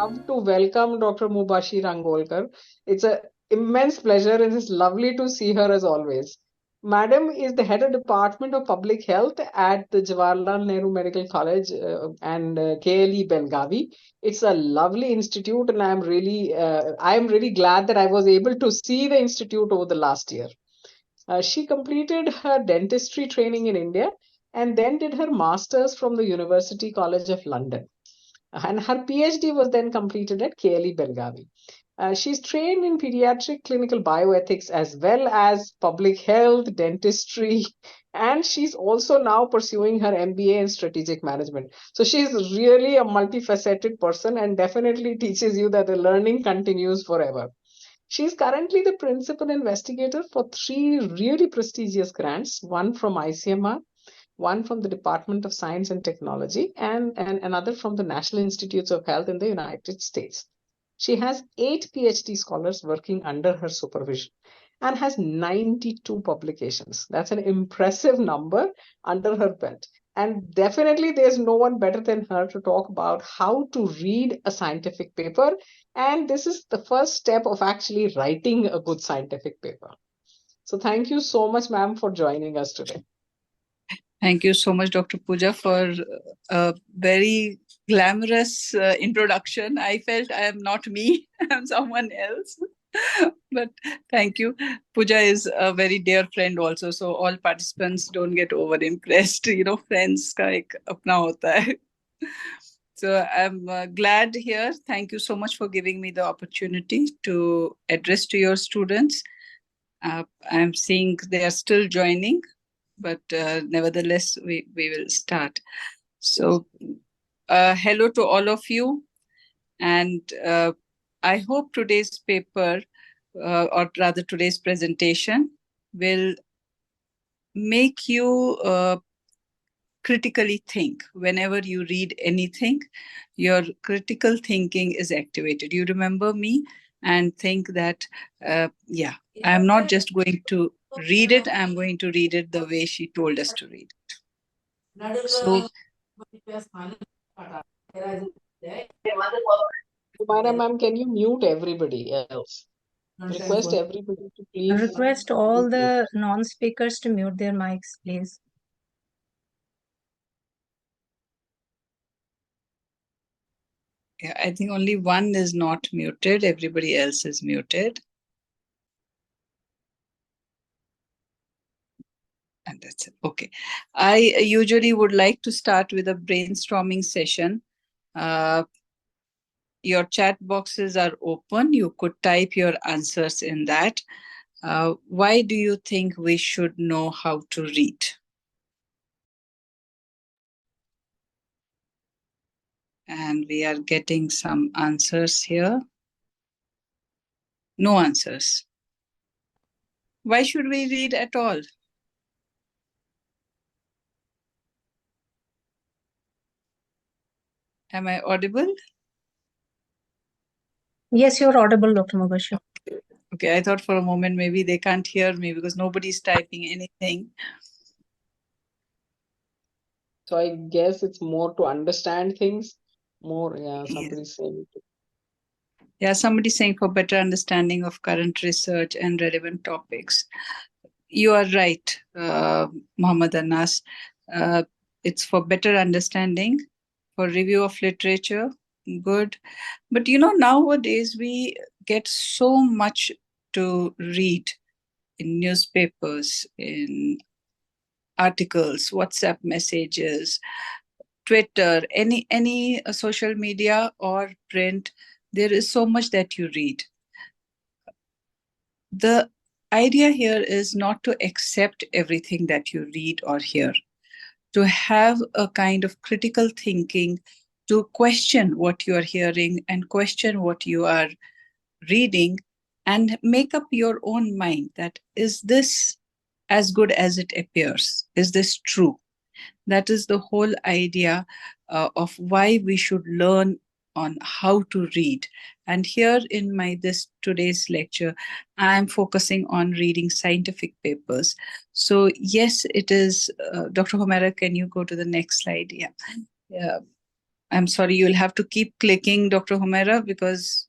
love to welcome Dr. Mubashir Angolkar. It's an immense pleasure and it's lovely to see her as always. Madam is the head of Department of Public Health at the Jawaharlal Nehru Medical College and KLE Belgavi. It's a lovely institute, and I'm really glad that I was able to see the institute over the last year. She completed her dentistry training in India and then did her master's from the University College of London. And her PhD was then completed at KLE Belgavi. She's trained in pediatric clinical bioethics as well as public health, dentistry, and she's also now pursuing her MBA in strategic management. So she's really a multifaceted person and definitely teaches you that the learning continues forever. She's currently the principal investigator for three really prestigious grants, one from ICMR, one from the Department of Science and Technology, and another from the National Institutes of Health in the United States. She has 8 PhD scholars working under her supervision and has 92 publications. That's an impressive number under her belt. And definitely, there's no one better than her to talk about how to read a scientific paper. And this is the first step of actually writing a good scientific paper. So, thank you so much, ma'am, for joining us today. Thank you so much, Dr. Pooja, for a very glamorous introduction. I felt I am not me, I'm someone else. But thank you. Pooja is a very dear friend also, so all participants don't get over impressed. Friends ka ek apna hota hai. So I'm glad here. Thank you so much for giving me the opportunity to address to your students. I'm seeing they are still joining, but nevertheless, we will start. So hello to all of you. And I hope today's paper, or rather today's presentation, will make you critically think. Whenever you read anything, your critical thinking is activated. You remember me and think that, I'm not just going to read it, I'm going to read it the way she told us to read it. So, Ma'am, can you mute everybody else? Request everybody to please. Request all the non-speakers to mute their mics, please. yeah, I think only one is not muted. Everybody else is muted. And that's it. Okay. I usually would like to start with a brainstorming session. Your chat boxes are open. You could type your answers in that. Why do you think we should know how to read? And we are getting some answers here. No answers. Why should we read at all? Am I audible? Yes, you're audible, Dr. Mubashir. Okay, I thought for a moment maybe they can't hear me because nobody's typing anything. So I guess it's more to understand things. More, yeah, somebody's saying. Yeah, somebody's saying for better understanding of current research and relevant topics. You are right, Muhammad Anas. It's for better understanding, for review of literature, good. But nowadays we get so much to read in newspapers, in articles, WhatsApp messages, Twitter, any social media or print. There is so much that you read. The idea here is not to accept everything that you read or hear, to have a kind of critical thinking, to question what you are hearing and question what you are reading and make up your own mind that, is this as good as it appears? Is this true? That is the whole idea of why we should learn on how to read. And here in this today's lecture, I am focusing on reading scientific papers. So yes, it is, Dr. Homera, can you go to the next slide? Yeah. I'm sorry, you'll have to keep clicking, Dr. Humaira, because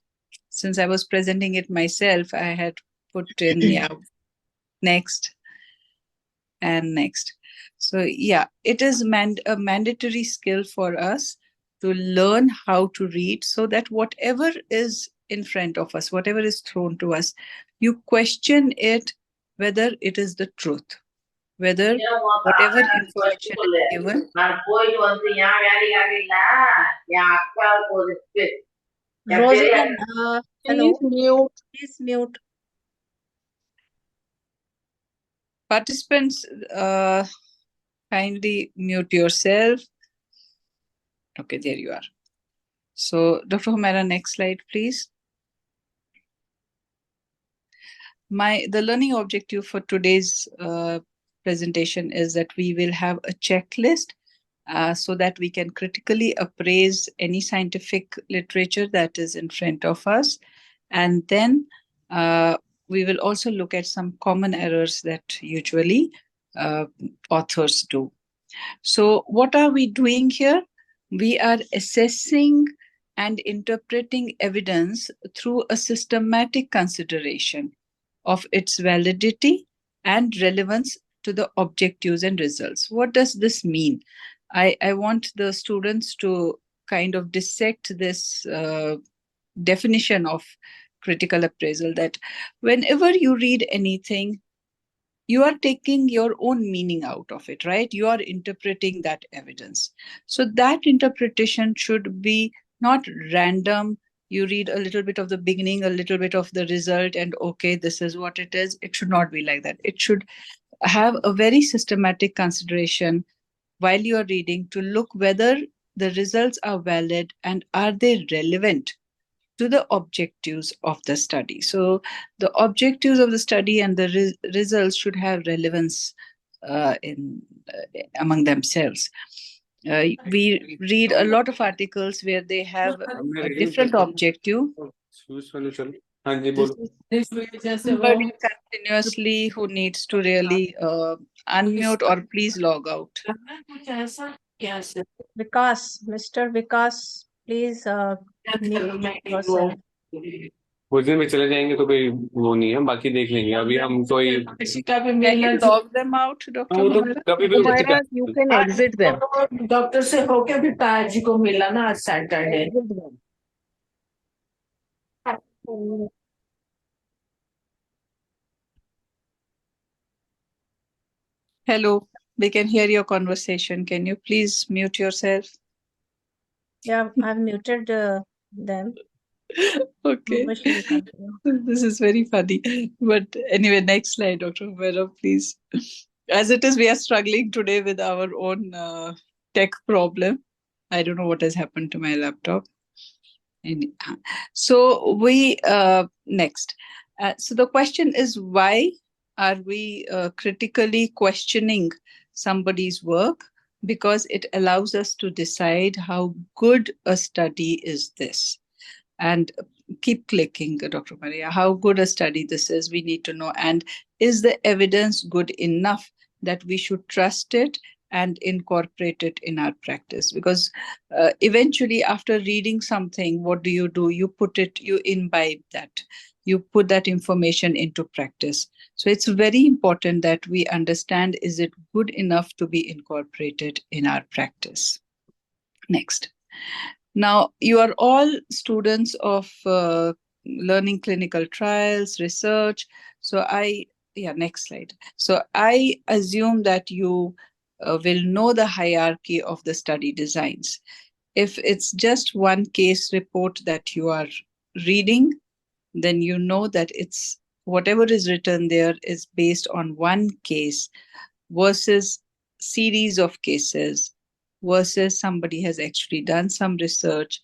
since I was presenting it myself, I had put in, yeah, next and next. So yeah, it is a mandatory skill for us to learn how to read, so that whatever is in front of us, whatever is thrown to us, you question it, whether it is the truth, whether whatever information is given. Rosalind, Please hello, mute. please mute. Participants, kindly mute yourself. Okay, there you are. So, Dr. Humaira, next slide, please. The learning objective for today's presentation is that we will have a checklist so that we can critically appraise any scientific literature that is in front of us. And then we will also look at some common errors that usually authors do. So what are we doing here? We are assessing and interpreting evidence through a systematic consideration of its validity and relevance to the objectives and results. What does this mean? I want the students to kind of dissect this definition of critical appraisal, that whenever you read anything, you are taking your own meaning out of it, right? You are interpreting that evidence. So that interpretation should be not random. You read a little bit of the beginning, a little bit of the result, and okay, this is what it is. It should not be like that. It should have a very systematic consideration while you are reading to look whether the results are valid and are they relevant to the objectives of the study. So the objectives of the study and the results should have relevance among themselves. We read a lot of articles where they have a different objective. This is somebody continuously who needs to really unmute or please log out. Vikas, Mr. Vikas, please mute yourself. कुछ दिन में चले जाएंगे तो कोई वो नहीं है, बाकी देख लेंगे। अभी हम कोई Can you log them out, Dr. वो तो Humaira? कभी भी Humaira, you can exit them. Doctor से होके भी ताज को मिला ना आज Saturday. Exit them. Hello, we can hear your conversation. Can you please mute yourself? Yeah, I've muted them. Okay. Mubashir, you continue. This is very funny. But anyway, next slide, Dr. Humaira, please. As it is, we are struggling today with our own tech problem. I don't know what has happened to my laptop. So we next. So the question is, why are we critically questioning somebody's work? Because it allows us to decide how good a study is this. And keep clicking, Dr. Maria, how good a study this is, we need to know. And is the evidence good enough that we should trust it and incorporate it in our practice? Because eventually, after reading something, what do? You imbibe that. You put that information into practice. So it's very important that we understand, is it good enough to be incorporated in our practice? Next. Now, you are all students of learning clinical trials, research. So next slide. So I assume that you will know the hierarchy of the study designs. If it's just one case report that you are reading, then you know that it's whatever is written there is based on one case versus series of cases, versus somebody has actually done some research,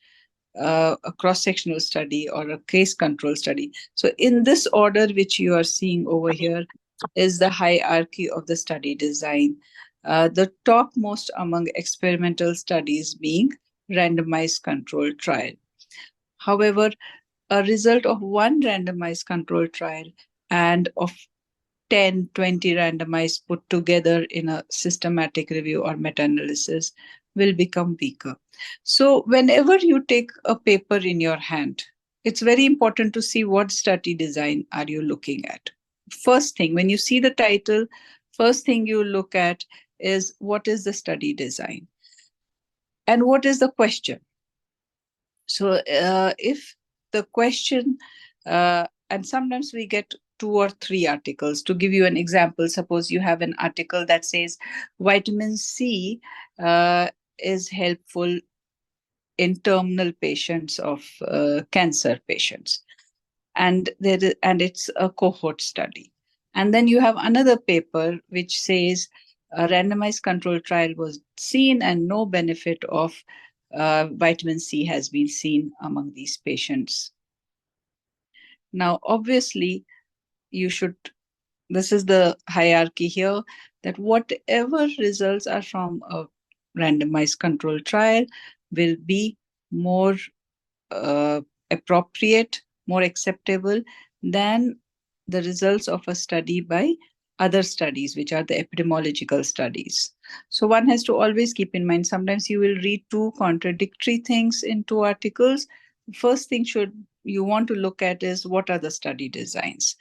a cross-sectional study or a case control study. So in this order, which you are seeing over here, is the hierarchy of the study design. The topmost among experimental studies being randomized controlled trial. However, a result of one randomized controlled trial and of 10, 20 randomized put together in a systematic review or meta-analysis will become weaker. So whenever you take a paper in your hand, it's very important to see what study design are you looking at. First thing, when you see the title, first thing you look at is what is the study design and what is the question. So if the question, and sometimes we get 2 or 3 articles. To give you an example, suppose you have an article that says vitamin C is helpful in terminal patients of cancer patients, and it's a cohort study. And then you have another paper which says a randomized control trial was seen and no benefit of vitamin C has been seen among these patients. Now, obviously, this is the hierarchy here, that whatever results are from a randomized control trial will be more appropriate, more acceptable than the results of a study by other studies, which are the epidemiological studies. So one has to always keep in mind, sometimes you will read 2 contradictory things in 2 articles. First thing you want to look at is what are the study designs.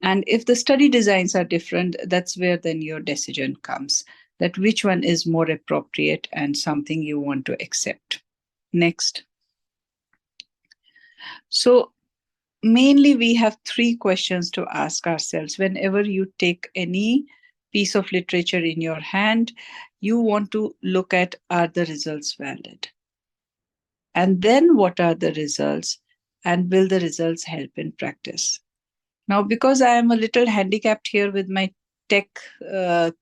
And if the study designs are different, that's where then your decision comes, that which one is more appropriate and something you want to accept. Next. So mainly we have 3 questions to ask ourselves. Whenever you take any piece of literature in your hand, you want to look at, are the results valid? And then what are the results? And will the results help in practice? Now, because I am a little handicapped here with my tech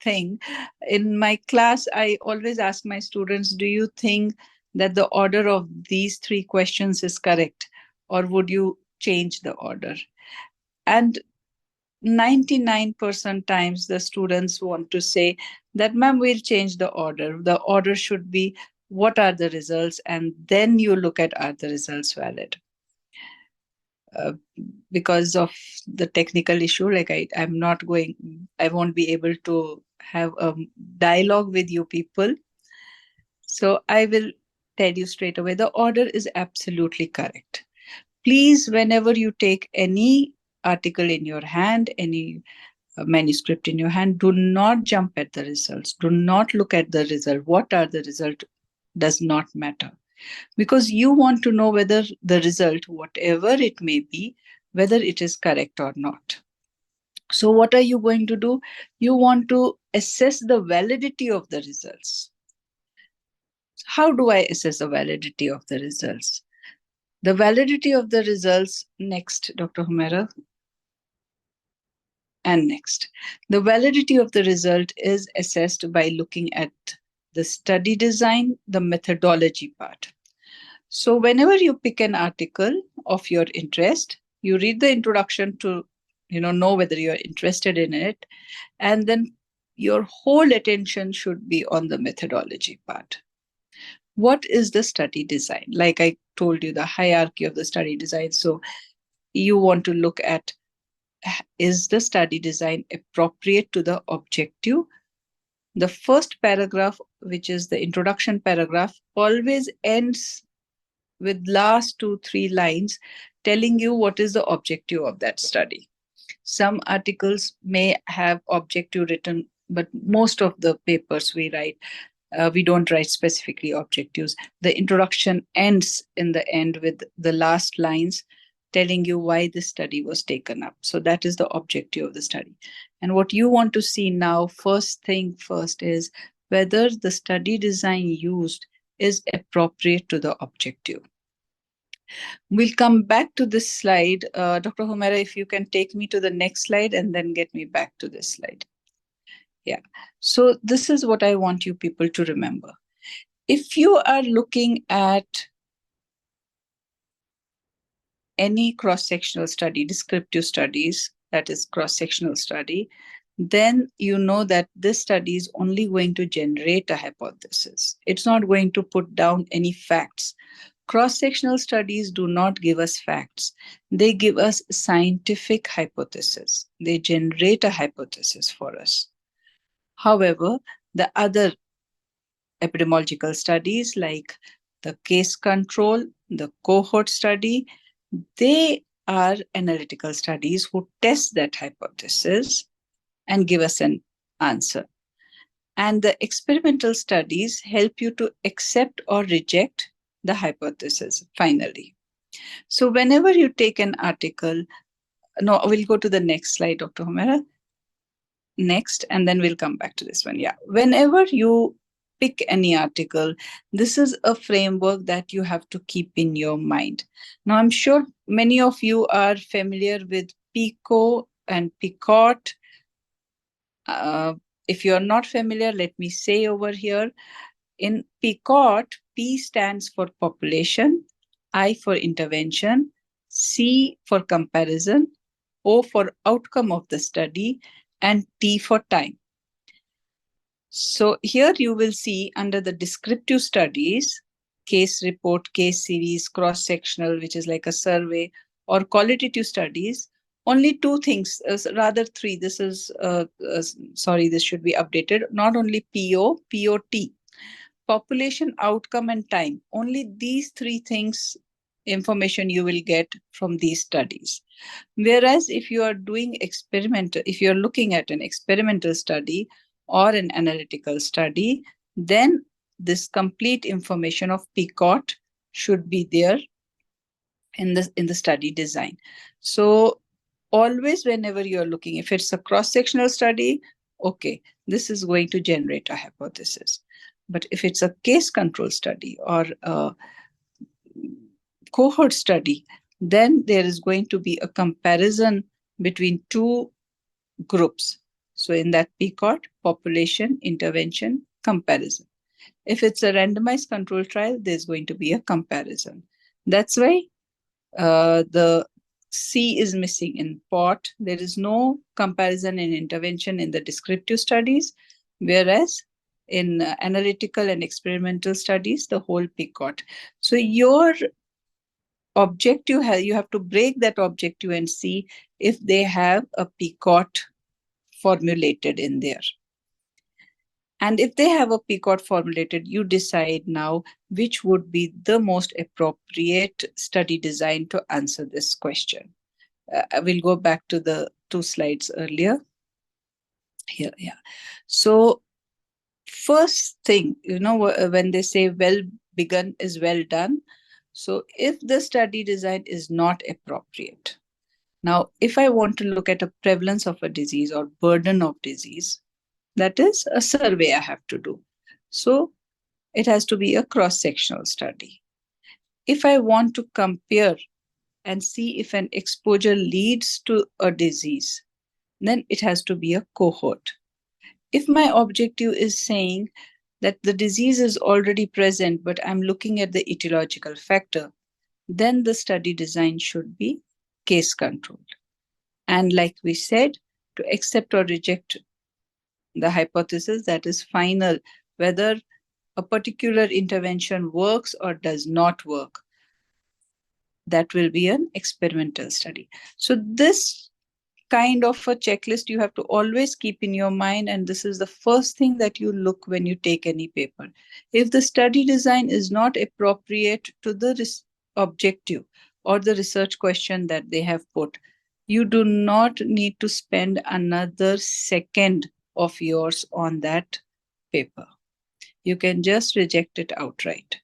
thing, in my class, I always ask my students, do you think that the order of these 3 questions is correct? Or would you change the order? And 99% times the students want to say that, ma'am, we'll change the order. The order should be, what are the results? And then you look at, are the results valid? Because of the technical issue, like I won't be able to have a dialogue with you people. So I will tell you straight away, the order is absolutely correct. Please, whenever you take any article in your hand, any manuscript in your hand, do not jump at the results. Do not look at the result. What are the results does not matter. Because you want to know whether the result, whatever it may be, whether it is correct or not. So what are you going to do? You want to assess the validity of the results. How do I assess the validity of the results? The validity of the results, next, Dr. Humera. And next. The validity of the result is assessed by looking at the study design, the methodology part. So whenever you pick an article of your interest, you read the introduction to know whether you're interested in it, and then your whole attention should be on the methodology part. What is the study design? Like I told you, the hierarchy of the study design. So you want to look at, is the study design appropriate to the objective? The first paragraph, which is the introduction paragraph, always ends with last 2-3 lines telling you what is the objective of that study. Some articles may have objective written, but most of the papers we write, we don't write specifically objectives. The introduction ends in the end with the last lines telling you why this study was taken up. So that is the objective of the study. And what you want to see now, first thing first, is whether the study design used is appropriate to the objective. We'll come back to this slide. Dr. Humera, if you can take me to the next slide and then get me back to this slide. Yeah. So this is what I want you people to remember. If you are looking at any cross-sectional study, descriptive studies, that is cross-sectional study, then you know that this study is only going to generate a hypothesis. It's not going to put down any facts. Cross-sectional studies do not give us facts. They give us scientific hypothesis. They generate a hypothesis for us. However, the other epidemiological studies like the case control, the cohort study, they are analytical studies who test that hypothesis and give us an answer. And the experimental studies help you to accept or reject the hypothesis finally. So whenever you take an article, no, we'll go to the next slide, Dr. Humera. Next, and then we'll come back to this one. Yeah. Whenever you pick any article, this is a framework that you have to keep in your mind. Now, I'm sure many of you are familiar with PICO and PICOT. If you're not familiar, let me say over here, in PICOT, P stands for population, I for intervention, C for comparison, O for outcome of the study, and T for time. So here you will see under the descriptive studies, case report, case series, cross-sectional, which is like a survey, or qualitative studies, only two things, rather three. This is, sorry, this should be updated. Not only PO, POT, population, outcome, and time. Only these three things, information you will get from these studies. Whereas if you are doing experimental, if you're looking at an experimental study or an analytical study, then this complete information of PICOT should be there in the study design. So always whenever you're looking, if it's a cross-sectional study, okay, this is going to generate a hypothesis. But if it's a case control study or a cohort study, then there is going to be a comparison between two groups. So in that PICOT, population, intervention, comparison. If it's a randomized control trial, there's going to be a comparison. That's why the C is missing in POT. There is no comparison and intervention in the descriptive studies, whereas in analytical and experimental studies, the whole PICOT. So your objective, you have to break that objective and see if they have a PICOT formulated in there. And if they have a PICOT formulated, you decide now which would be the most appropriate study design to answer this question. I will go back to the 2 slides earlier. Here, yeah. So first thing, when they say well begun is well done. So if the study design is not appropriate, now if I want to look at a prevalence of a disease or burden of disease, that is a survey I have to do. So it has to be a cross-sectional study. If I want to compare and see if an exposure leads to a disease, then it has to be a cohort. If my objective is saying that the disease is already present, but I'm looking at the etiological factor, then the study design should be case controlled. And like we said, to accept or reject the hypothesis, that is final, whether a particular intervention works or does not work, that will be an experimental study. So this kind of a checklist you have to always keep in your mind, and this is the first thing that you look when you take any paper. If the study design is not appropriate to the objective or the research question that they have put, you do not need to spend another second of yours on that paper. You can just reject it outright.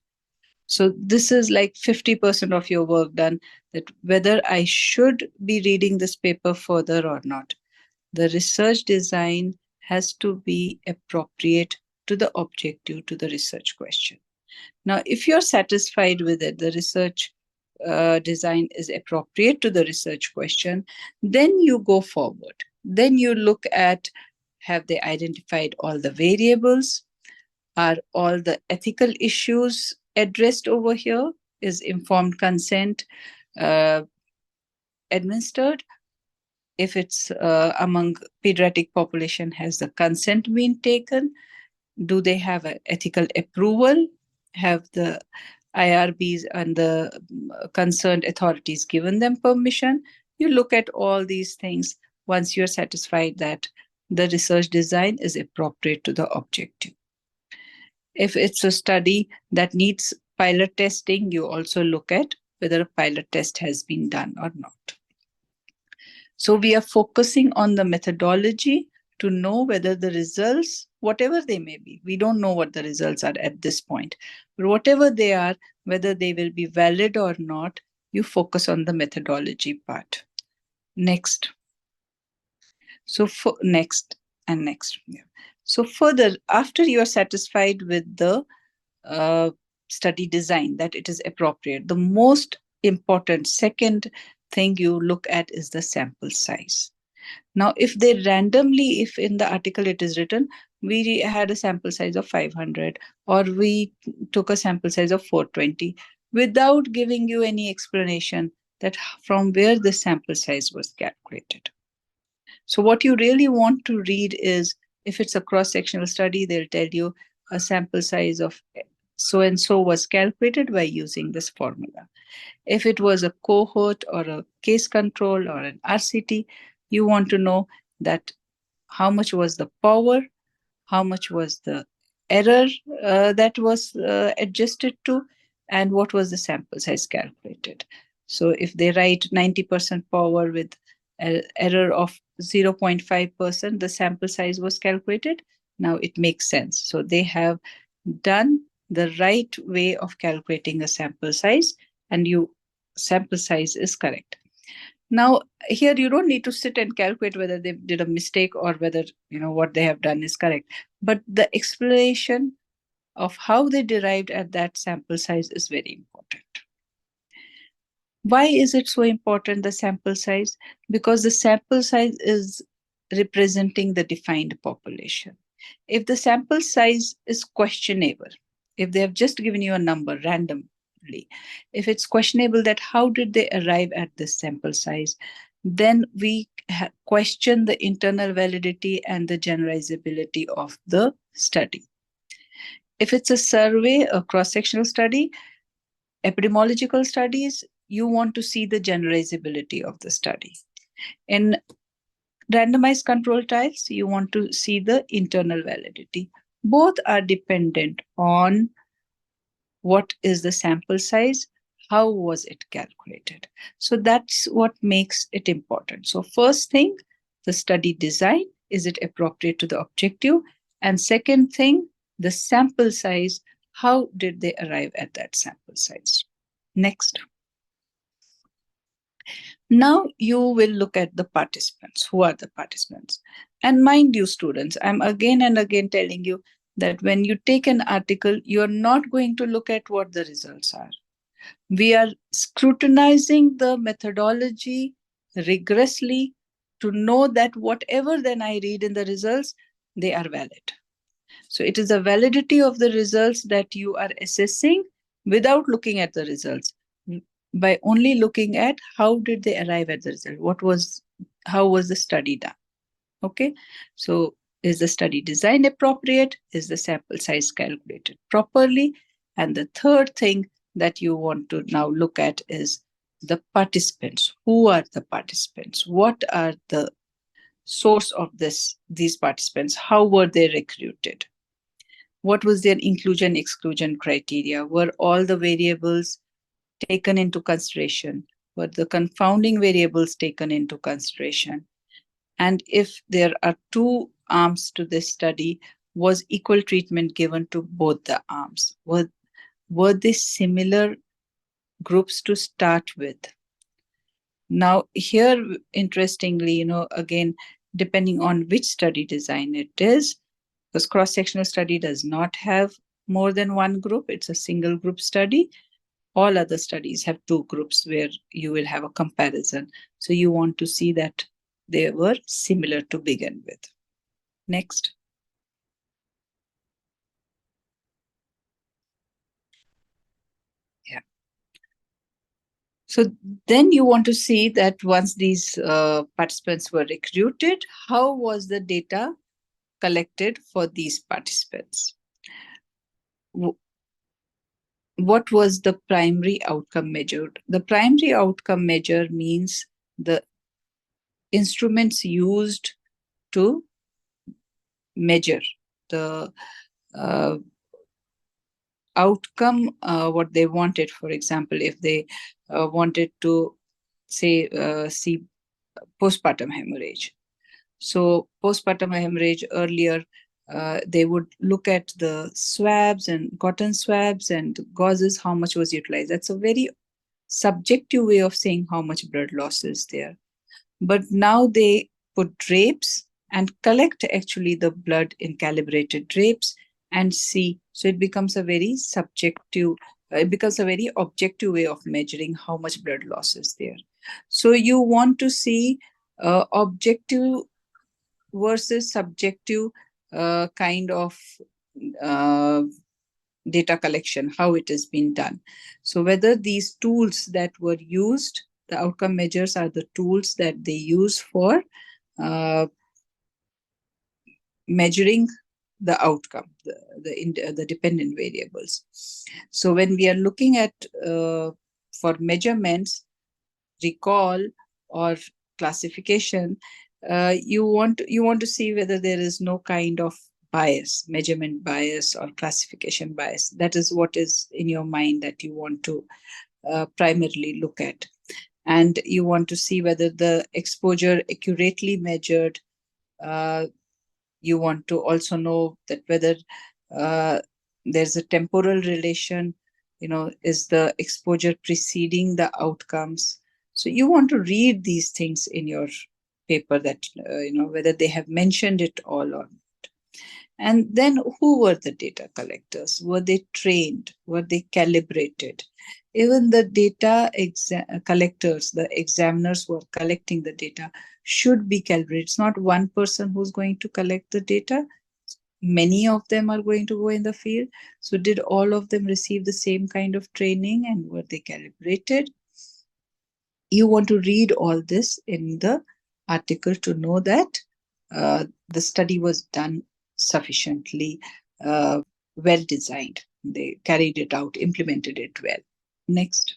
So this is like 50% of your work done, that whether I should be reading this paper further or not. The research design has to be appropriate to the objective, to the research question. Now, if you're satisfied with it, the research design is appropriate to the research question, then you go forward. Then you look at, have they identified all the variables? Are all the ethical issues addressed over here? Is informed consent administered? If it's among pediatric population, has the consent been taken? Do they have an ethical approval? Have the IRBs and the concerned authorities given them permission? You look at all these things once you're satisfied that the research design is appropriate to the objective. If it's a study that needs pilot testing, you also look at whether a pilot test has been done or not. So we are focusing on the methodology to know whether the results, whatever they may be, we don't know what the results are at this point, but whatever they are, whether they will be valid or not, you focus on the methodology part. Next. So for next and next. Yeah. So further, after you are satisfied with the study design, that it is appropriate, the most important second thing you look at is the sample size. Now, if they randomly, if in the article it is written, we had a sample size of 500 or we took a sample size of 420 without giving you any explanation that from where the sample size was calculated. So what you really want to read is, if it's a cross-sectional study, they'll tell you a sample size of so-and-so was calculated by using this formula. If it was a cohort or a case control or an RCT, you want to know that how much was the power, how much was the error that was adjusted to, and what was the sample size calculated. So if they write 90% power with an error of 0.5%, the sample size was calculated. Now it makes sense. So they have done the right way of calculating a sample size, and sample size is correct. Now, here you don't need to sit and calculate whether they did a mistake or whether what they have done is correct. But the explanation of how they derived at that sample size is very important. Why is it so important, the sample size? Because the sample size is representing the defined population. If the sample size is questionable, if they have just given you a number randomly, if it's questionable that how did they arrive at this sample size, then we question the internal validity and the generalizability of the study. If it's a survey, a cross-sectional study, epidemiological studies, you want to see the generalizability of the study. In randomized control trials, you want to see the internal validity. Both are dependent on what is the sample size, how was it calculated. So that's what makes it important. So first thing, the study design, is it appropriate to the objective? And second thing, the sample size, how did they arrive at that sample size? Next. Now you will look at the participants. Who are the participants? And mind you, students, I'm again and again telling you that when you take an article, you're not going to look at what the results are. We are scrutinizing the methodology rigorously to know that whatever then I read in the results, they are valid. So it is the validity of the results that you are assessing without looking at the results, by only looking at how did they arrive at the result, how was the study done. Okay, so is the study design appropriate? Is the sample size calculated properly? And the third thing that you want to now look at is the participants. Who are the participants? What are the source of these participants? How were they recruited? What was their inclusion exclusion criteria? Were all the variables taken into consideration? Were the confounding variables taken into consideration? And if there are two arms to this study, was equal treatment given to both the arms? Were they similar groups to start with? Now here, interestingly, again, depending on which study design it is, because cross-sectional study does not have more than one group, it's a single group study. All other studies have two groups where you will have a comparison. So you want to see that they were similar to begin with. Next. Yeah. So then you want to see that once these participants were recruited, how was the data collected for these participants? What was the primary outcome measured? The primary outcome measure means the instruments used to measure the outcome, what they wanted. For example, if they wanted to say see postpartum hemorrhage. So postpartum hemorrhage earlier, they would look at the swabs and cotton swabs and gauzes, how much was utilized. That's a very subjective way of saying how much blood loss is there. But now they put drapes and collect actually the blood in calibrated drapes and see. So it becomes a very subjective, it becomes a very objective way of measuring how much blood loss is there. So you want to see objective versus subjective kind of uh, data collection, how it has been done. So whether these tools that were used, the outcome measures are the tools that they use for measuring the outcome, the dependent variables. So when we are looking at for measurements, recall or classification, you want to see whether there is no kind of bias, measurement bias or classification bias. That is what is in your mind that you want to primarily look at. And you want to see whether the exposure accurately measured. You want to also know that whether there's a temporal relation, is the exposure preceding the outcomes. So you want to read these things in your paper, that whether they have mentioned it all or not. And then who were the data collectors? Were they trained? Were they calibrated? Even the data collectors, the examiners who are collecting the data, should be calibrated. It's not one person who's going to collect the data. Many of them are going to go in the field. So did all of them receive the same kind of training, and were they calibrated? You want to read all this in the article to know that the study was done sufficiently well designed. They carried it out, implemented it well. Next.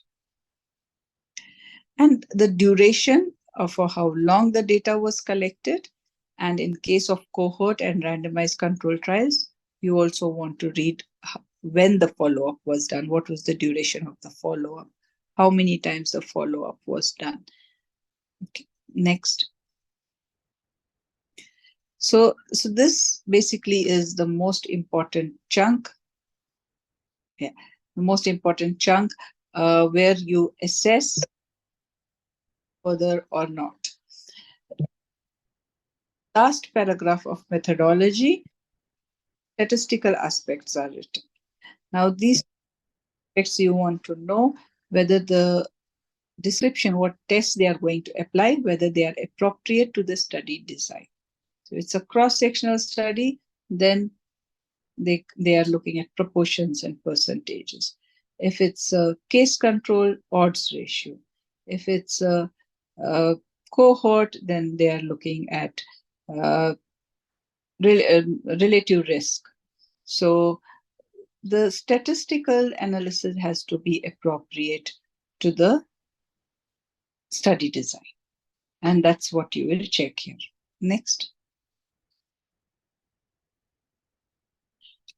And the duration for how long the data was collected. And in case of cohort and randomized control trials, you also want to read when the follow-up was done. What was the duration of the follow-up? How many times the follow-up was done? Okay. Next. So this basically is the most important chunk. Yeah, the most important chunk where you assess whether or not. Last paragraph of methodology, statistical aspects are written. Now these aspects you want to know whether the description, what tests they are going to apply, whether they are appropriate to the study design. So it's a cross-sectional study, then they are looking at proportions and percentages. If it's a case control, odds ratio. If it's a cohort, then they are looking at relative risk. So the statistical analysis has to be appropriate to the study design. And that's what you will check here. Next.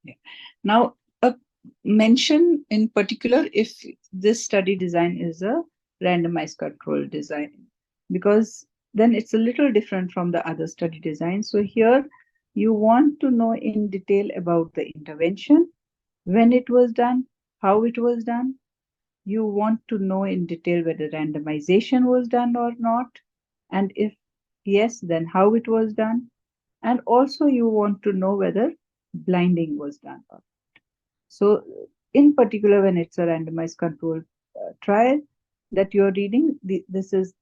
Yeah. Now, a mention in particular if this study design is a randomized control design, because then it's a little different from the other study design. So here you want to know in detail about the intervention, when it was done, how it was done. You want to know in detail whether randomization was done or not, and if yes, then how it was done. And also you want to know whether blinding was done or not. So in particular, when it's a randomized control trial that you're reading, this is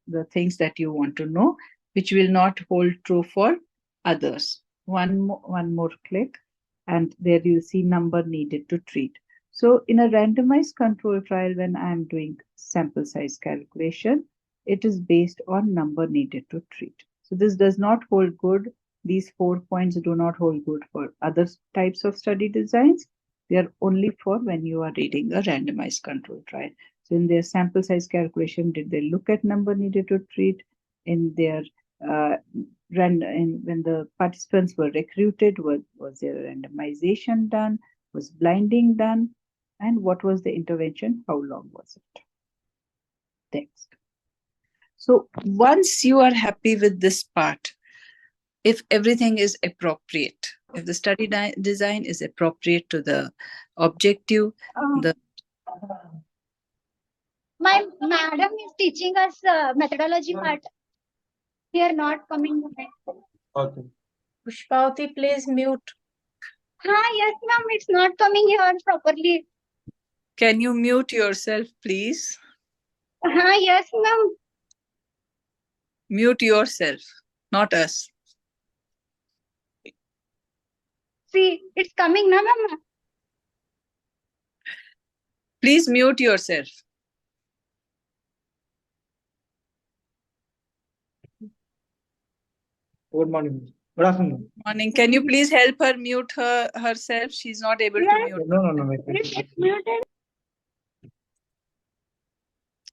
the things that you want to know, which will not hold true for others. One more click, and there you see number needed to treat. So in a randomized control trial, when I'm doing sample size calculation, it is based on number needed to treat. So this does not hold good. These 4 points do not hold good for other types of study designs. They are only for when you are reading a randomized control trial. So in their sample size calculation, did they look at number needed to treat? In their when the participants were recruited, was there a randomization done? Was blinding done? And what was the intervention? How long was it? Next. So once you are happy with this part, if everything is appropriate, if the study design is appropriate to the objective, the My madam is teaching us methodology part. We are not coming. Okay. Pushpavati, please mute. Yes, ma'am. It's not coming here properly. can you mute yourself, please? Yes, ma'am. Mute yourself, not us. See, it's coming, na, ma'am. Please mute yourself. Good morning. Good afternoon. Morning. Can you please help her mute herself? She's not able to Yes. mute. No. It's muted.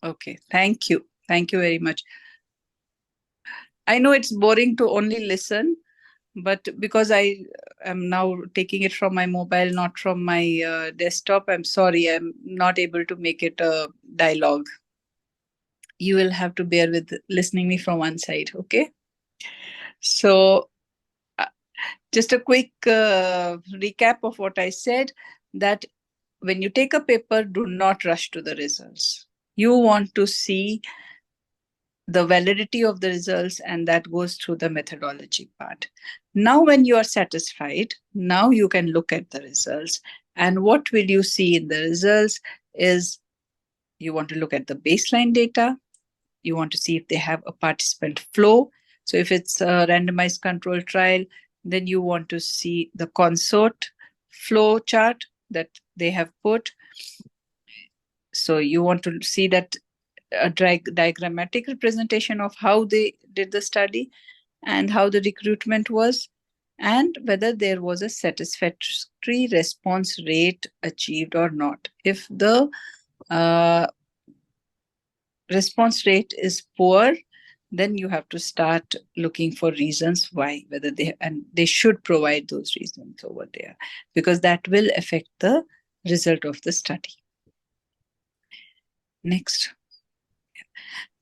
Okay. Thank you. Thank you very much. I know it's boring to only listen, but because I am now taking it from my mobile, not from my desktop, I'm sorry, I'm not able to make it a dialogue. You will have to bear with listening me from one side, okay? So just a quick recap of what I said, that when you take a paper, do not rush to the results. You want to see the validity of the results, and that goes through the methodology part. Now, when you are satisfied, now you can look at the results. And what will you see in the results is you want to look at the baseline data. You want to see if they have a participant flow. So if it's a randomized control trial, then you want to see the consort flow chart that they have put. So you want to see that a diagrammatic representation of how they did the study and how the recruitment was, and whether there was a satisfactory response rate achieved or not. If the response rate is poor, then you have to start looking for reasons why, whether they should provide those reasons over there, because that will affect the result of the study. Next.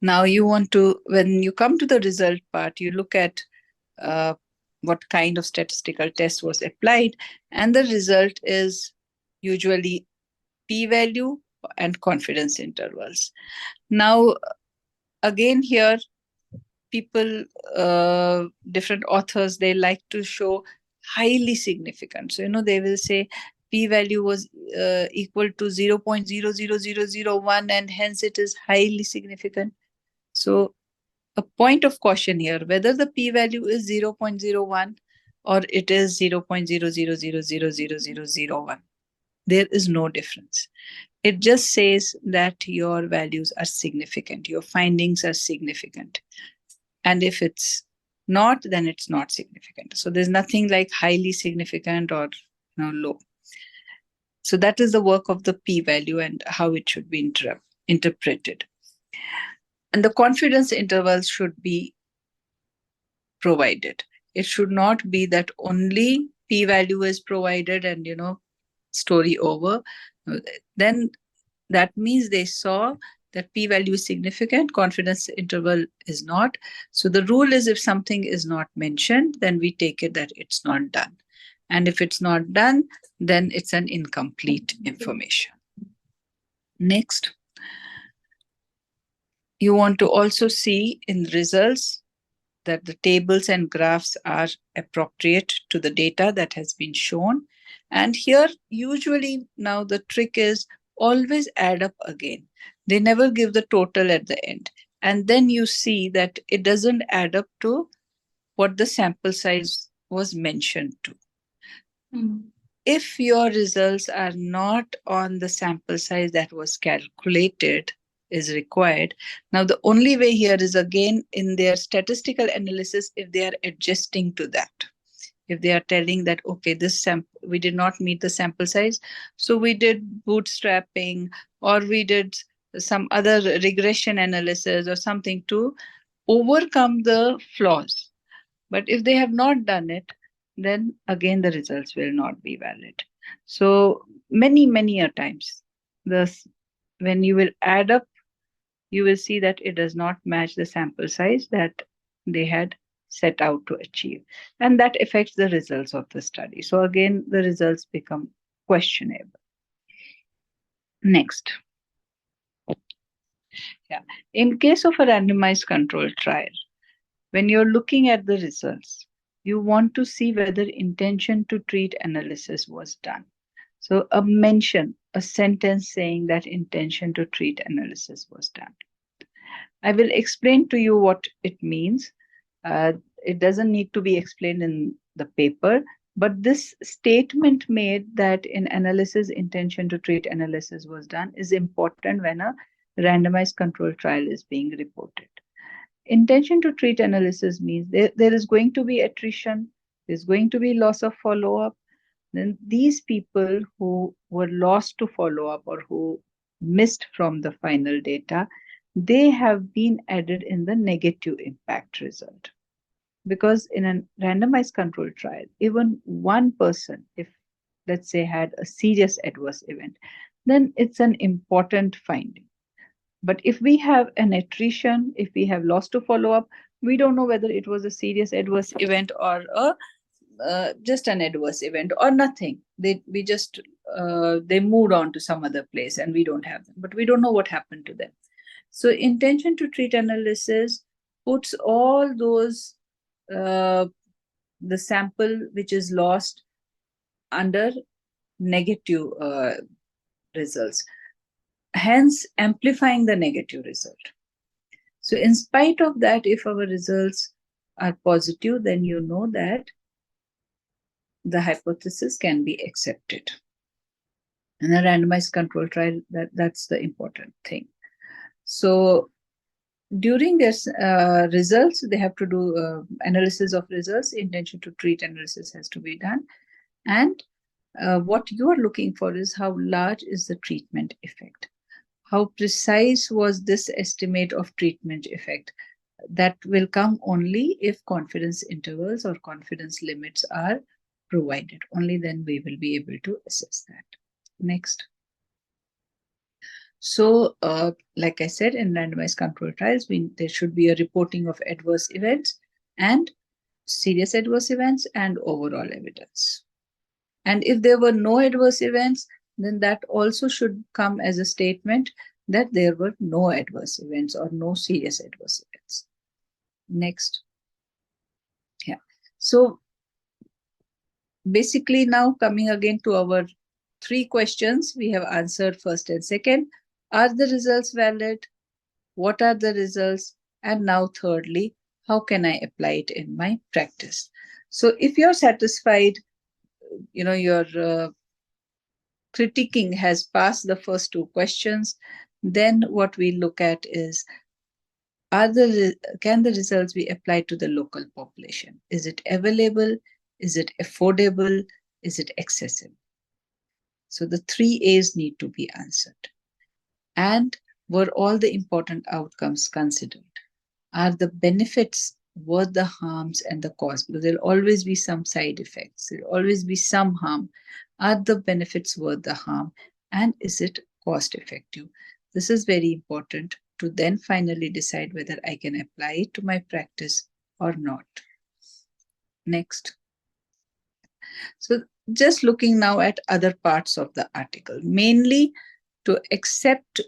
Now you want to, when you come to the result part, you look at what kind of statistical test was applied, and the result is usually p-value and confidence intervals. Now, again here, people, different authors, they like to show highly significant. So, they will say p-value was equal to 0.00001 and hence it is highly significant. So a point of caution here, whether the p-value is 0.01 or it is 0.000000001, there is no difference. It just says that your values are significant, your findings are significant. And if it's not, then it's not significant. So there's nothing like highly significant or low. So that is the work of the p-value and how it should be interpreted. And the confidence intervals should be provided. It should not be that only p-value is provided and, story over. Then that means they saw that p-value is significant, confidence interval is not. So the rule is, if something is not mentioned, then we take it that it's not done. And if it's not done, then it's an incomplete information. Next. You want to also see in results that the tables and graphs are appropriate to the data that has been shown. And here, usually now the trick is always add up again. They never give the total at the end. And then you see that it doesn't add up to what the sample size was mentioned to. If your results are not on the sample size that was calculated, is required. Now, the only way here is again in their statistical analysis, if they are adjusting to that. If they are telling that, okay, this we did not meet the sample size, so we did bootstrapping or we did some other regression analysis or something to overcome the flaws. But if they have not done it, then again the results will not be valid. So many a times, when you will add up, you will see that it does not match the sample size that they had set out to achieve. And that affects the results of the study. So again, the results become questionable. Next. Yeah. In case of a randomized controlled trial, when you're looking at the results, you want to see whether intention to treat analysis was done. So a mention, a sentence saying that intention to treat analysis was done. I will explain to you what it means. It doesn't need to be explained in the paper, but this statement made that in analysis, intention to treat analysis was done is important when a randomized controlled trial is being reported. Intention to treat analysis means there is going to be attrition, there's going to be loss of follow-up. Then these people who were lost to follow-up or who missed from the final data, they have been added in the negative impact result. Because in a randomized controlled trial, even one person, if let's say had a serious adverse event, then it's an important finding. But if we have an attrition, if we have lost to follow-up, we don't know whether it was a serious adverse event or just an adverse event or nothing. They moved on to some other place and we don't have them, but we don't know what happened to them. So intention to treat analysis puts all those the sample which is lost under negative results, hence amplifying the negative result. So in spite of that, if our results are positive, then you know that the hypothesis can be accepted. In a randomized control trial, that's the important thing. So during their results, they have to do analysis of results. Intention to treat analysis has to be done. And what you are looking for is how large is the treatment effect. How precise was this estimate of treatment effect? That will come only if confidence intervals or confidence limits are provided. Only then we will be able to assess that. Next. So, like I said, in randomized controlled trials, there should be a reporting of adverse events and serious adverse events and overall evidence. And if there were no adverse events, then that also should come as a statement that there were no adverse events or no serious adverse events. Next. Yeah. So basically now coming again to our 3 questions, we have answered first and second. Are the results valid? What are the results? And now thirdly, how can I apply it in my practice? So if you're satisfied, your critiquing has passed the first 2 questions, then what we look at is, can the results be applied to the local population? Is it available? Is it affordable? Is it accessible? So the 3 A's need to be answered. And were all the important outcomes considered? Are the benefits worth the harms and the cost? Because there'll always be some side effects. There'll always be some harm. Are the benefits worth the harm? And is it cost effective? This is very important to then finally decide whether I can apply it to my practice or not. Next. So just looking now at other parts of the article, mainly to accept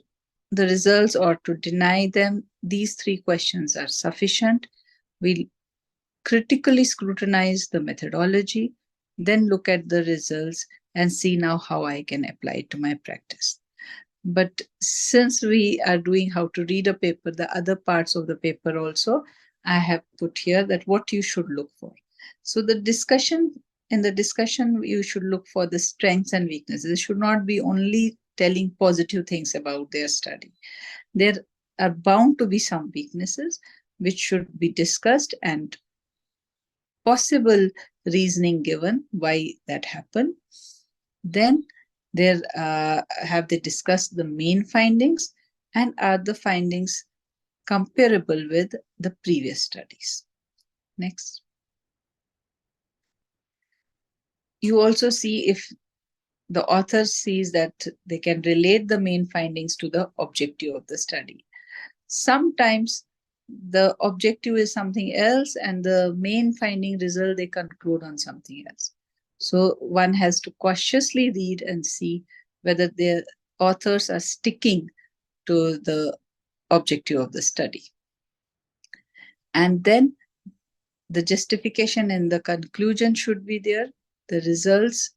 the results or to deny them, these 3 questions are sufficient. We'll critically scrutinize the methodology, then look at the results and see now how I can apply it to my practice. But since we are doing how to read a paper, the other parts of the paper also, I have put here that what you should look for. So in the discussion, you should look for the strengths and weaknesses. It should not be only telling positive things about their study. There are bound to be some weaknesses which should be discussed and possible reasoning given why that happened. Then have they discussed the main findings and are the findings comparable with the previous studies? Next. You also see if the author sees that they can relate the main findings to the objective of the study. Sometimes the objective is something else and the main finding result they conclude on something else. So one has to cautiously read and see whether the authors are sticking to the objective of the study. And then the justification and the conclusion should be there. The results,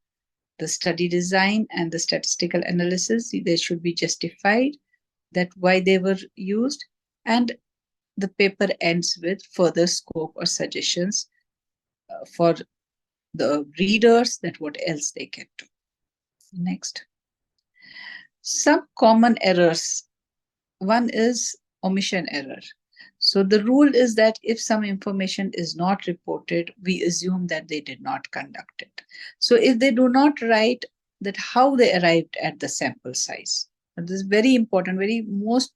the study design, and the statistical analysis, they should be justified, that why they were used, and the paper ends with further scope or suggestions for the readers that what else they can do. Next. Some common errors. One is omission error. So the rule is that if some information is not reported, we assume that they did not conduct it. So if they do not write that how they arrived at the sample size, this is very important, very most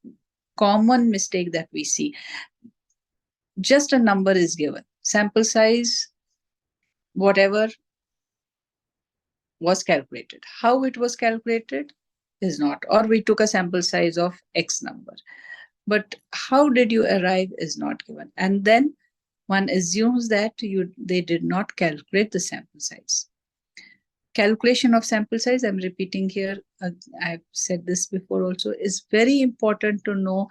common mistake that we see. Just a number is given, sample size, whatever was calculated. How it was calculated is not, or we took a sample size of X number. But how did you arrive is not given. And then one assumes that they did not calculate the sample size. Calculation of sample size, I'm repeating here, I've said this before also, is very important to know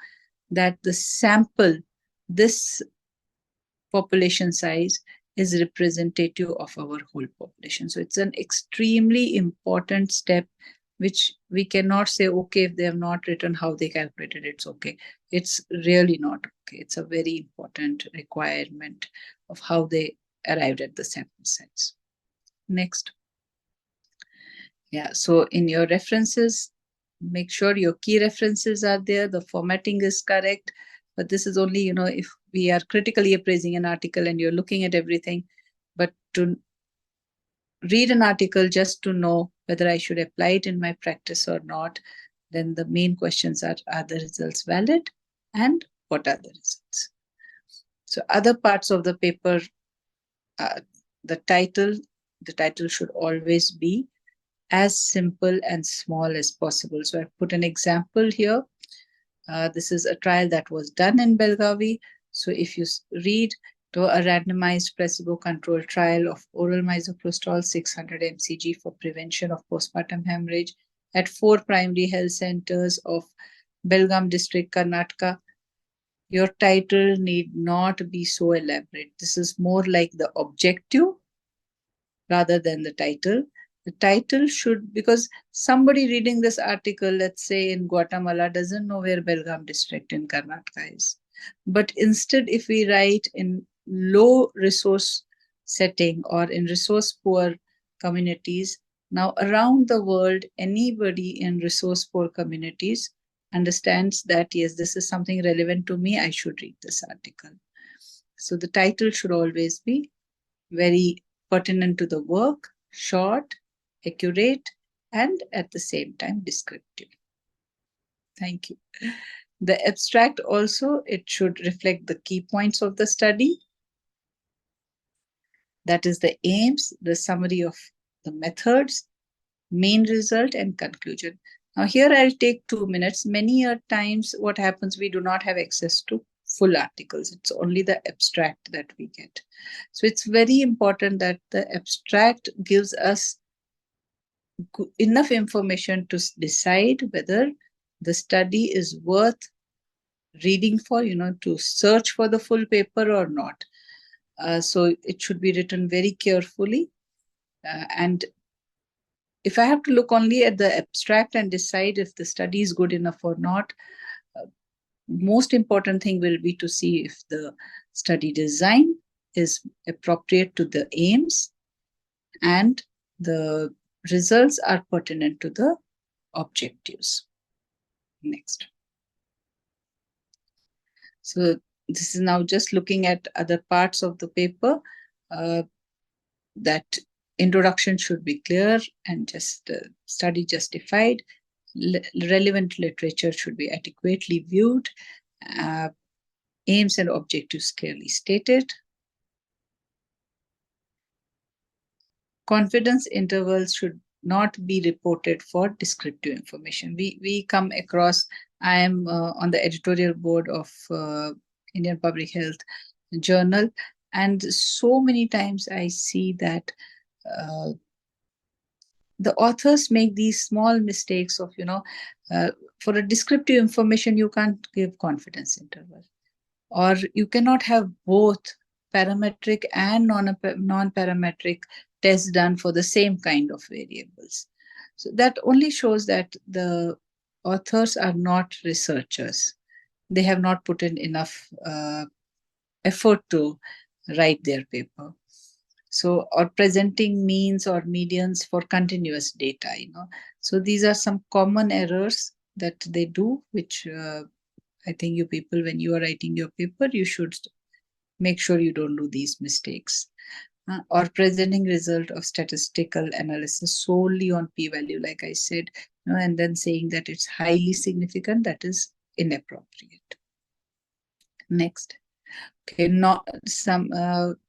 that the sample, this population size, is representative of our whole population. So it's an extremely important step, which we cannot say, okay, if they have not written how they calculated, it's okay. It's really not okay. It's a very important requirement of how they arrived at the sample size. Next. Yeah, so in your references, make sure your key references are there, the formatting is correct. But this is only, if we are critically appraising an article and you're looking at everything. But to read an article just to know whether I should apply it in my practice or not, then the main questions are the results valid and what are the results? So other parts of the paper, the title should always be as simple and small as possible. So I've put an example here. This is a trial that was done in Belgavi. So if you read to a randomized placebo-controlled trial of oral misoprostol 600 mcg for prevention of postpartum hemorrhage at 4 primary health centers of Belgaum district, Karnataka, your title need not be so elaborate. This is more like the objective rather than the title. The title should, because somebody reading this article, let's say in Guatemala, doesn't know where Belgaum district in Karnataka is. But instead, if we write in low resource setting or in resource poor communities, now around the world, anybody in resource poor communities understands that, yes, this is something relevant to me, I should read this article. So the title should always be very pertinent to the work, short, accurate, and at the same time descriptive. Thank you. The abstract also, it should reflect the key points of the study. That is the aims, the summary of the methods, main result, and conclusion. Now here I'll take 2 minutes. Many times what happens, we do not have access to full articles. It's only the abstract that we get. So it's very important that the abstract gives us enough information to decide whether the study is worth reading for, to search for the full paper or not. So it should be written very carefully. And if I have to look only at the abstract and decide if the study is good enough or not, most important thing will be to see if the study design is appropriate to the aims and the results are pertinent to the objectives. Next. So this is now just looking at other parts of the paper. That introduction should be clear and just study justified. Relevant literature should be adequately viewed. Aims and objectives clearly stated. Confidence intervals should not be reported for descriptive information. We come across, I am on the editorial board of Indian Public Health Journal, and so many times I see that the authors make these small mistakes of, for a descriptive information, you can't give confidence interval, or you cannot have both parametric and non-parametric tests done for the same kind of variables. So that only shows that the authors are not researchers. They have not put in enough effort to write their paper. So, or presenting means or medians for continuous data, So these are some common errors that they do, which I think you people, when you are writing your paper, you should make sure you don't do these mistakes. Or presenting result of statistical analysis solely on p-value, like I said, and then saying that it's highly significant, that is inappropriate. Next. Okay, not some,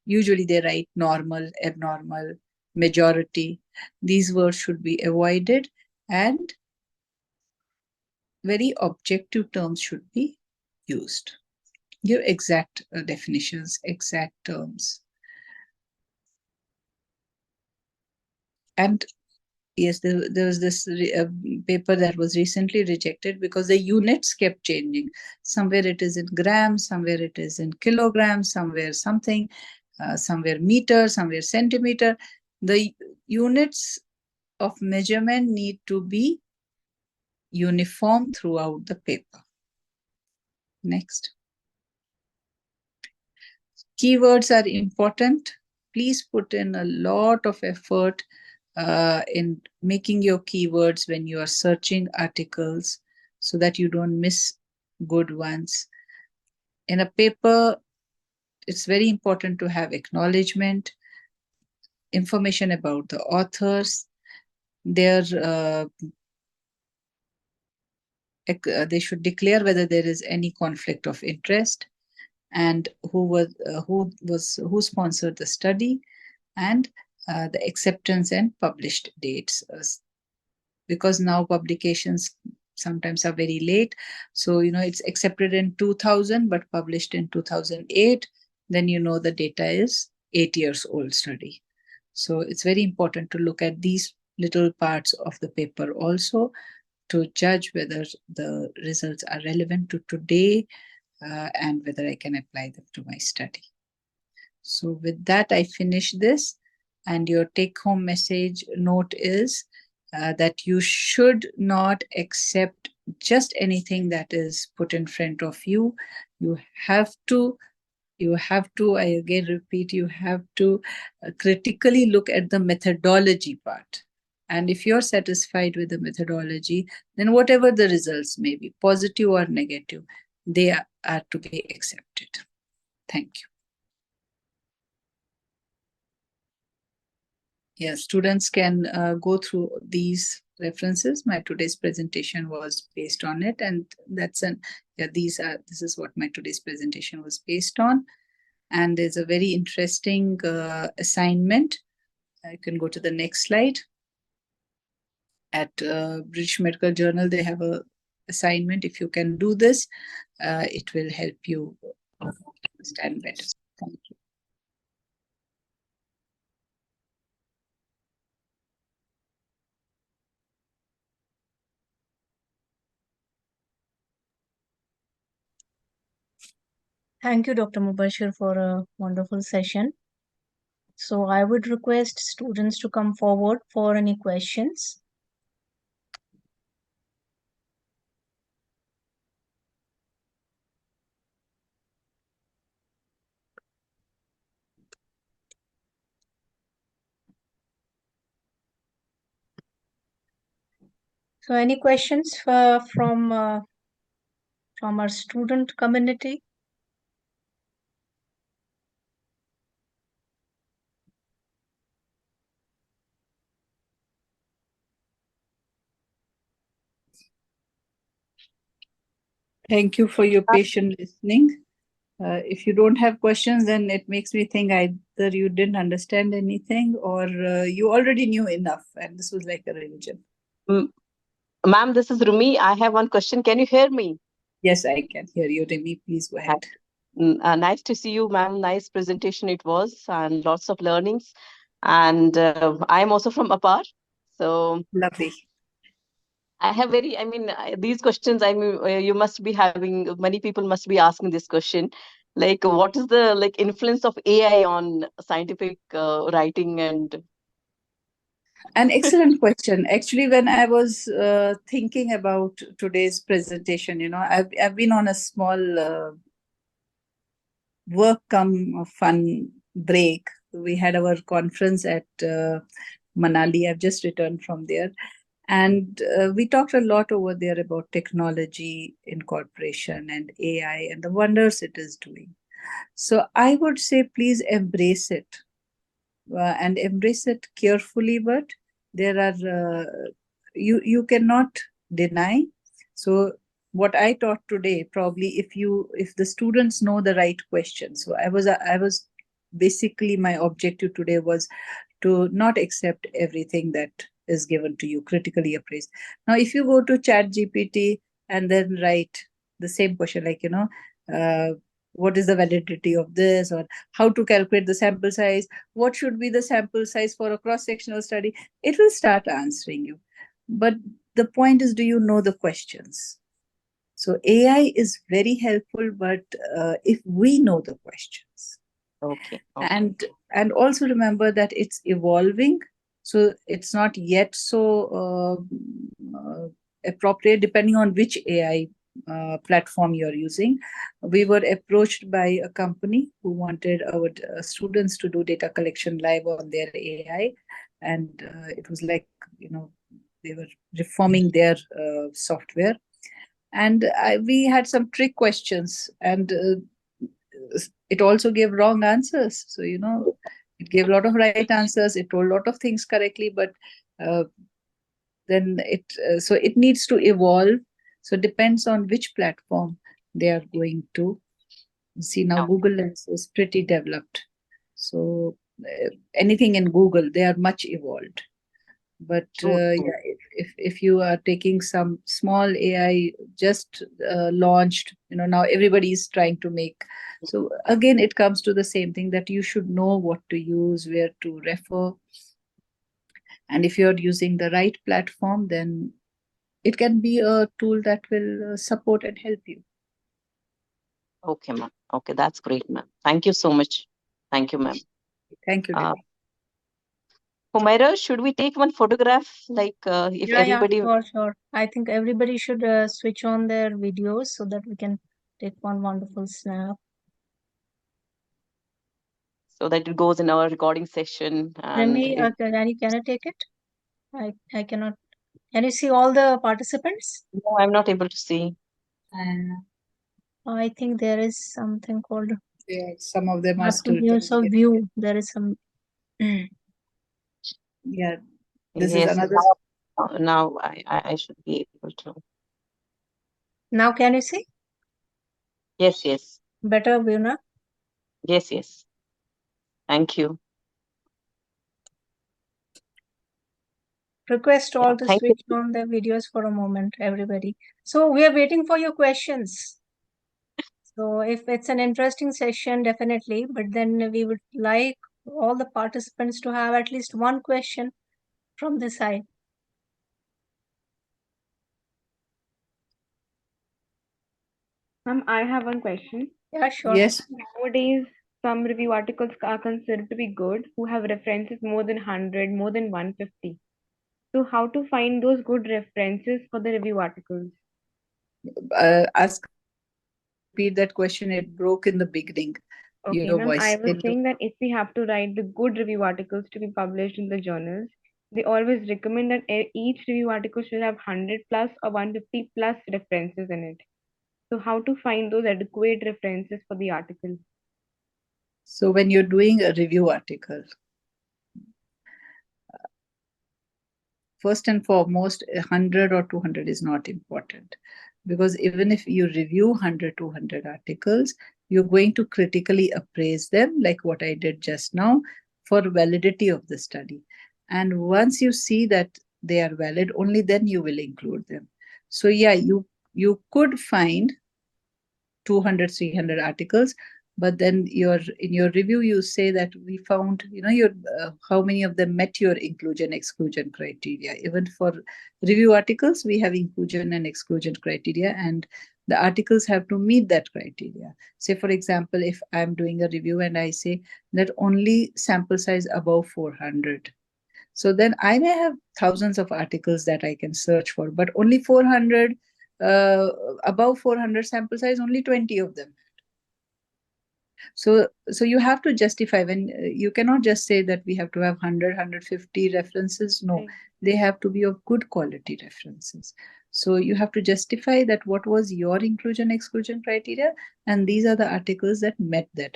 usually they write normal, abnormal, majority. These words should be avoided, and very objective terms should be used. Give exact definitions, exact terms. And yes, there was this paper that was recently rejected because the units kept changing. Somewhere it is in grams, somewhere it is in kilograms, somewhere something, somewhere meter, somewhere centimeter. The units of measurement need to be uniform throughout the paper. Next. Keywords are important. Please put in a lot of effort in making your keywords when you are searching articles so that you don't miss good ones. In a paper, it's very important to have acknowledgement, information about the authors, their they should declare whether there is any conflict of interest, and who sponsored the study, and the acceptance and published dates. Because now publications sometimes are very late. So, it's accepted in 2000 but published in 2008. Then the data is 8 years old study. So it's very important to look at these little parts of the paper also to judge whether the results are relevant to today and whether I can apply them to my study. So with that, I finish this, and your take-home message note is that you should not accept just anything that is put in front of you. You have to, I again repeat, you have to critically look at the methodology part. And if you're satisfied with the methodology, then whatever the results may be, positive or negative, they are to be accepted. Thank you. Yes, students can go through these references. My today's presentation was based on it, and this is what my today's presentation was based on. And there's a very interesting assignment. I can go to the next slide. At British Medical Journal, they have a assignment. If you can do this, it will help you understand better. Thank you. Thank you, Dr. Mubashir, for a wonderful session. So I would request students to come forward for any questions. So any questions from our student community? Thank you for your patient listening. If you don't have questions, then it makes me think either you didn't understand anything or you already knew enough and this was like a religion. Ma'am, this is Rumi. I have one question. Can you hear me? Yes, I can hear you, Remy. Please go ahead. Nice to see you, ma'am. Nice presentation it was, and lots of learnings. And I'm also from Apar. So Lovely. I have these questions, you must be having, many people must be asking this question. Like, what is the influence of AI on scientific writing and An excellent question. Actually, when I was thinking about today's presentation, I've been on a small work come fun break. We had our conference at Manali. I've just returned from there. And we talked a lot over there about technology incorporation and AI and the wonders it is doing. So I would say please embrace it and embrace it carefully, but there are you cannot deny. So what I taught today, probably if the students know the right questions. So I was basically, my objective today was to not accept everything that is given to you, critically appraise. Now if you go to chat GPT and then write the same question, like what is the validity of this, or how to calculate the sample size, what should be the sample size for a cross-sectional study, it will start answering you. But the point is, do you know the questions? So AI is very helpful, but if we know the questions. okay. And also remember that it's evolving, so it's not yet so appropriate depending on which AI platform you're using. We were approached by a company who wanted our students to do data collection live on their AI, and it was like, they were reforming their software, and we had some trick questions, and it also gave wrong answers. So it gave a lot of right answers, it told a lot of things correctly, but then so it needs to evolve. So it depends on which platform they are going to. See, now Google Lens is pretty developed, so anything in Google, they are much evolved. But if you are taking some small AI just launched, now everybody is trying to make. So again, it comes to the same thing, that you should know what to use, where to refer. And if you're using the right platform, then it can be a tool that will support and help you. Okay, ma'am. Okay, that's great, ma'am. Thank you so much. Thank you, ma'am. Thank you, Devi. Humaira, should we take one photograph? If everybody. Yeah, sure. I think everybody should switch on their videos so that we can take one wonderful snap. So that it goes in our recording session. Remy, can you take it? I cannot. Can you see all the participants? No, I'm not able to see. I think there is something called. Yeah, some of them are still. View. There is some. Yeah, this is Yes, another. now I should be able to. Now can you see? Yes. Better view now? Yes. Thank you. Request all to switch on their videos for a moment, everybody. So we are waiting for your questions. So if it's an interesting session, definitely, but then we would like all the participants to have at least one question from this side. Ma'am, I have one question. Yeah, sure. Yes. Nowadays, some review articles are considered to be good who have references more than 100, more than 150. So how to find those good references for the review articles? Repeat that question. It broke in the beginning. Okay, ma'am, I was saying that if we have to write the good review articles to be published in the journals, they always recommend that each review article should have 100 plus or 150 plus references in it. So how to find those adequate references for the article? So when you're doing a review article, first and foremost, 100 or 200 is not important, because even if you review 100, 200 articles, you're going to critically appraise them, like what I did just now, for validity of the study. And once you see that they are valid, only then you will include them. So yeah, you could find 200, 300 articles, but then in your review you say that we found, your how many of them met your inclusion exclusion criteria. Even for review articles, we have inclusion and exclusion criteria, and the articles have to meet that criteria. Say for example, if I'm doing a review and I say that only sample size above 400, so then I may have thousands of articles that I can search for, but only 400, above 400 sample size, only 20 of them. So you have to justify. When you cannot just say that we have to have 100, 150 references. No, Right. they have to be of good quality references. So you have to justify that what was your inclusion exclusion criteria, and these are the articles that met that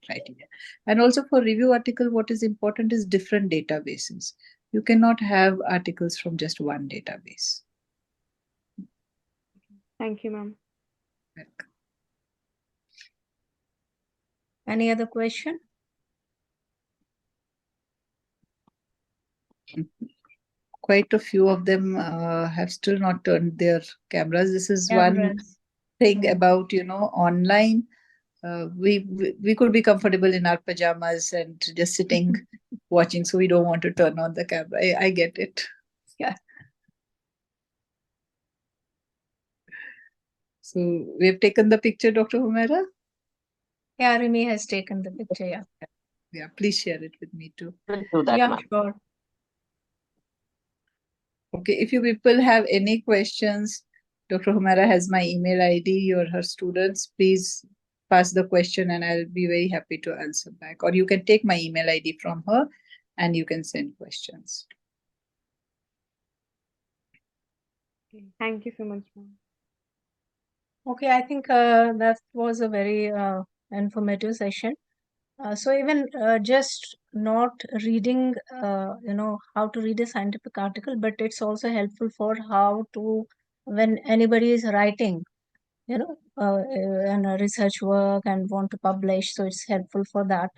criteria. And also for review article, what is important is different databases. You cannot have articles from just one database. Thank you, ma'am. Any other question? Quite a few of them have still not turned their cameras. This is one Cameras. thing about, online. We could be comfortable in our pajamas and just sitting watching, so we don't want to turn on the camera. I get it. Yeah. So we have taken the picture, Dr. Humaira? Yeah, Rimi has taken the picture, yeah. Yeah, please share it with me too. We'll do that, Yeah, ma'am. sure. Okay, if you people have any questions, Dr. Humaira has my email ID or her students, please pass the question and I'll be very happy to answer back. Or you can take my email ID from her and you can send questions. Okay. Thank you so much, ma'am. Okay, I think that was a very informative session. So even just not reading, how to read a scientific article, but it's also helpful for how to, when anybody is writing, and research work and want to publish. So it's helpful for that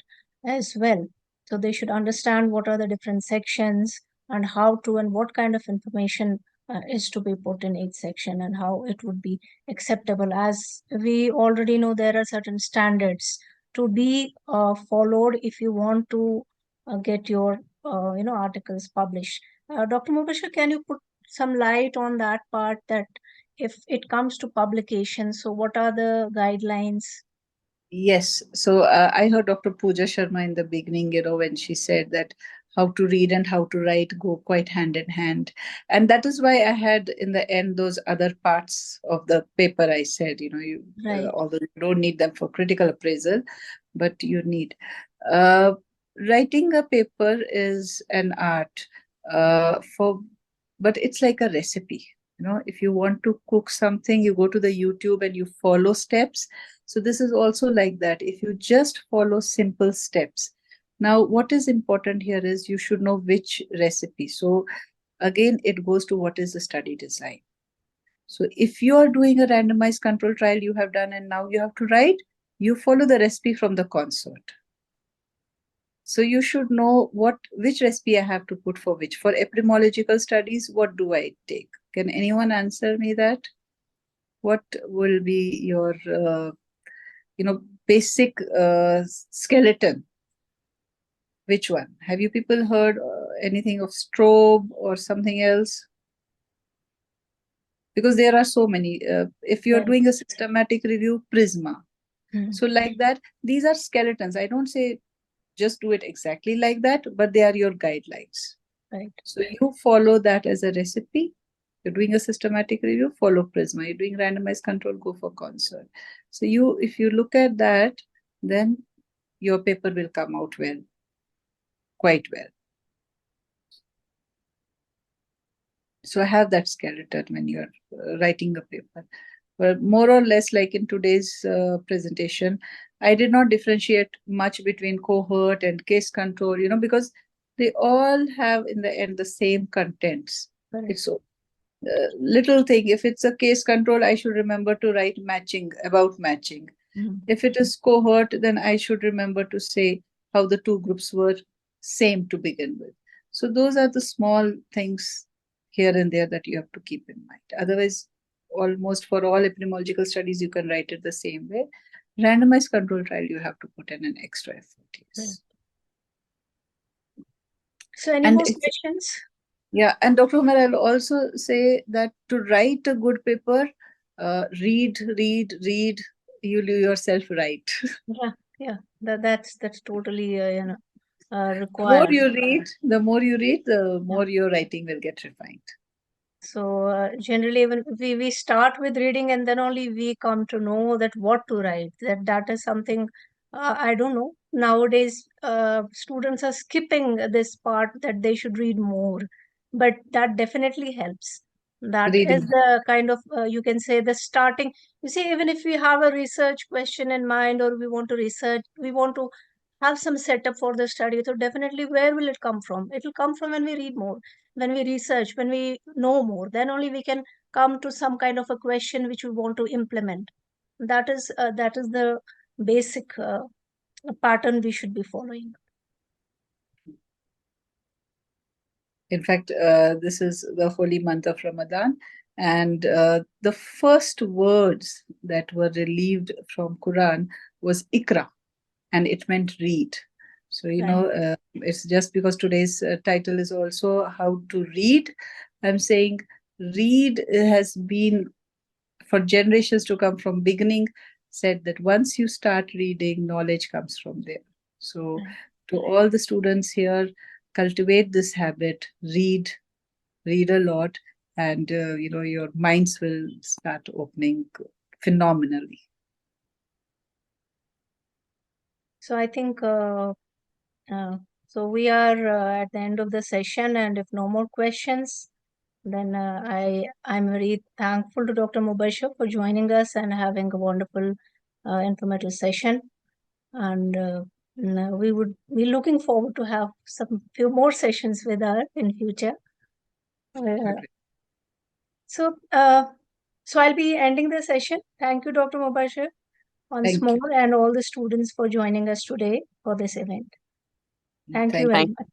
as well. So they should understand what are the different sections and how to and what kind of information is to be put in each section and how it would be acceptable. As we already know, there are certain standards to be followed if you want to get your articles published. Dr. Mubashir, can you put some light on that part, that if it comes to publication, so what are the guidelines? Yes. So I heard Dr. Pooja Sharma in the beginning, when she said that how to read and how to write go quite hand in hand. And that is why I had in the end those other parts of the paper I said, Right. although you don't need them for critical appraisal, but you need. Writing a paper is an art, but it's like a recipe. If you want to cook something, you go to the YouTube and you follow steps. So this is also like that. If you just follow simple steps. Now, what is important here is you should know which recipe. So again, it goes to what is the study design. So if you are doing a randomized control trial you have done and now you have to write, you follow the recipe from the consort. So you should know which recipe I have to put for which. For epidemiological studies, what do I take? Can anyone answer me that? What will be your basic skeleton? Which one? Have you people heard anything of strobe or something else? Because there are so many. If you're doing a systematic review, Prisma. So like that, these are skeletons. I don't say just do it exactly like that, but they are your guidelines. Right. So you follow that as a recipe. You're doing a systematic review, follow Prisma. You're doing randomized control, go for consort. So if you look at that, then your paper will come out well, quite well. So I have that skeleton when you're writing a paper. But more or less like in today's presentation, I did not differentiate much between cohort and case control, because they all have in the end the same contents. It's so little thing. If it's a case control, I should remember to write matching, about matching. If it is cohort, then I should remember to say how the two groups were same to begin with. So those are the small things here and there that you have to keep in mind. Otherwise, almost for all epidemiological studies, you can write it the same way. Randomized control trial, you have to put in an extra effort. Yes. So any more questions? Yeah, and Dr. Umar, I'll also say that to write a good paper, read, you yourself write. Yeah, that's totally The more required. the more you read, the more your writing will get refined. So generally, when we start with reading, and then only we come to know that what to write. That is something I don't know. Nowadays, students are skipping this part that they should read more, but that definitely helps. That is Reading. the kind of you can say the starting. You see, even if we have a research question in mind, or we want to research, we want to have some setup for the study. So definitely, where will it come from? It will come from when we read more, when we research, when we know more. Then only we can come to some kind of a question which we want to implement. That is the basic pattern we should be following. In fact, this is the holy month of Ramadan, and the first words that were relieved from Quran was Ikra, and it meant read. So, it's just because today's title is also how to read. I'm saying read has been for generations to come from beginning said that once you start reading, knowledge comes from there. So to all the students here, cultivate this habit, read a lot, and your minds will start opening phenomenally. So I think so we are at the end of the session, and if no more questions, then I'm very thankful to Dr. Mubashir for joining us and having a wonderful informative session. And we're looking forward to have some few more sessions with her in future. So I'll be ending the session. Thank you, Dr. Mubashir, once Thank more, you. and all the students for joining us today for this event. Thank you very much.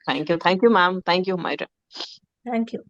Thank you, ma'am. Thank you, Myra. Thank you.